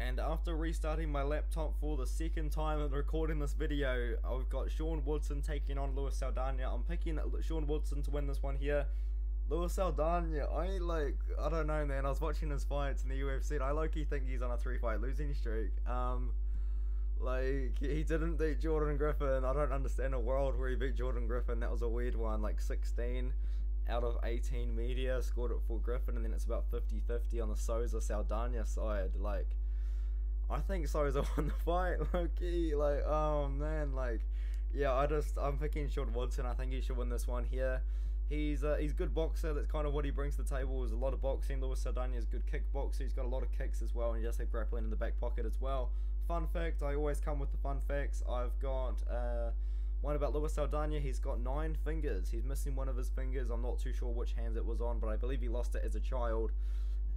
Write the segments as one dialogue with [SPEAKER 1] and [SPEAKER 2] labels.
[SPEAKER 1] And after restarting my laptop for the second time and recording this video, I've got Sean Woodson taking on Luis Saldana. I'm picking Sean Woodson to win this one here. Luis Saldana, I don't know, man. I was watching his fights in the UFC and I low-key think he's on a 3-fight losing streak. He didn't beat Jordan Griffin. I don't understand a world where he beat Jordan Griffin. That was a weird one. Like 16 out of 18 media scored it for Griffin, and then it's about 50-50 on the Souza Saldana side. I think Souza won the fight, low-key. Oh man, yeah, I'm picking Sean Woodson. I think he should win this one here. He's a good boxer. That's kind of what he brings to the table, is a lot of boxing. Luis Saldana is a good kickboxer. He's got a lot of kicks as well, and he does have grappling in the back pocket as well. Fun fact, I always come with the fun facts. I've got one about Luis Saldana. He's got 9 fingers. He's missing one of his fingers. I'm not too sure which hands it was on, but I believe he lost it as a child,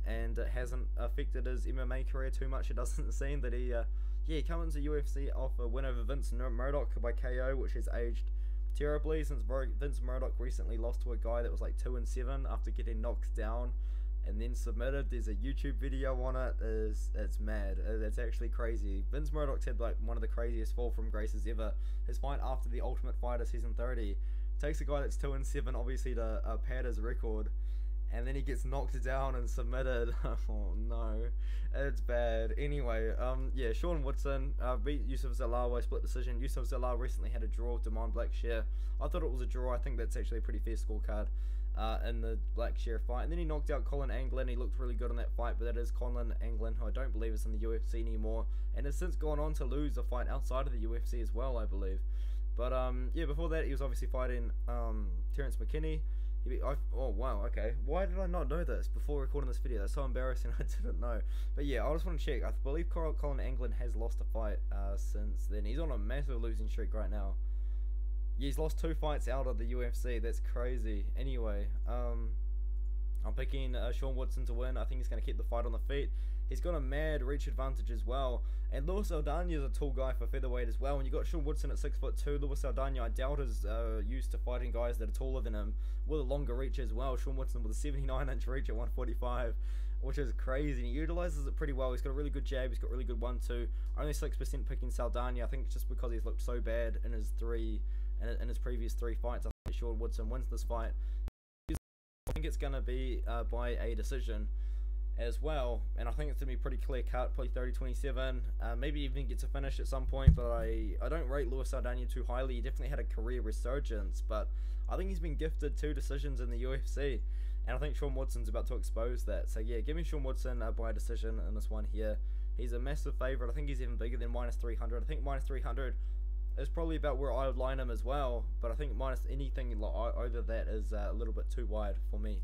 [SPEAKER 1] and it hasn't affected his MMA career too much. It doesn't seem that he came into UFC off a win over Vince Murdoch by KO, which has aged terribly since Vince Murdoch recently lost to a guy that was like 2-7 after getting knocked down and then submitted. There's a YouTube video on it. It's mad. It's actually crazy. Vince Murdoch had one of the craziest fall from graces ever. His fight after the Ultimate Fighter season 30 takes a guy that's 2-7 obviously to pad his record, and then he gets knocked down and submitted. Oh no, it's bad. Anyway, yeah, Sean Woodson beat Yusuf Zalal by split decision. Yusuf Zalal recently had a draw with Damon Blackshear. I thought it was a draw. I think that's actually a pretty fair scorecard in the Blackshear fight. And then he knocked out Colin Anglin. He looked really good in that fight, but that is Colin Anglin, who I don't believe is in the UFC anymore, and has since gone on to lose a fight outside of the UFC as well, I believe. But yeah, before that he was obviously fighting Terrence McKinney. Oh wow, okay. Why did I not know this before recording this video? That's so embarrassing. I didn't know. But yeah, I just want to check. I believe Colin Anglin has lost a fight since then. He's on a massive losing streak right now. Yeah, he's lost 2 fights out of the UFC. That's crazy. Anyway, I'm picking Sean Woodson to win. I think he's going to keep the fight on the feet. He's got a mad reach advantage as well. And Luis Saldana is a tall guy for featherweight as well. When you got Sean Woodson at 6'2", Luis Saldana, I doubt, is used to fighting guys that are taller than him with a longer reach as well. Sean Woodson with a 79-inch reach at 145, which is crazy. He utilizes it pretty well. He's got a really good jab. He's got really good 1-2. Only 6% picking Saldana. I think it's just because he's looked so bad in his previous 3 fights. I think Sean Woodson wins this fight. I think it's going to be by a decision as well, and I think it's going to be pretty clear cut, probably 30-27, maybe even gets a finish at some point, but I don't rate Luis Saldana too highly. He definitely had a career resurgence, but I think he's been gifted 2 decisions in the UFC, and I think Sean Woodson's about to expose that. So yeah, give me Sean Woodson by decision in this one here. He's a massive favourite. I think he's even bigger than -300. I think -300 is probably about where I would line him as well, but I think minus anything over that is a little bit too wide for me.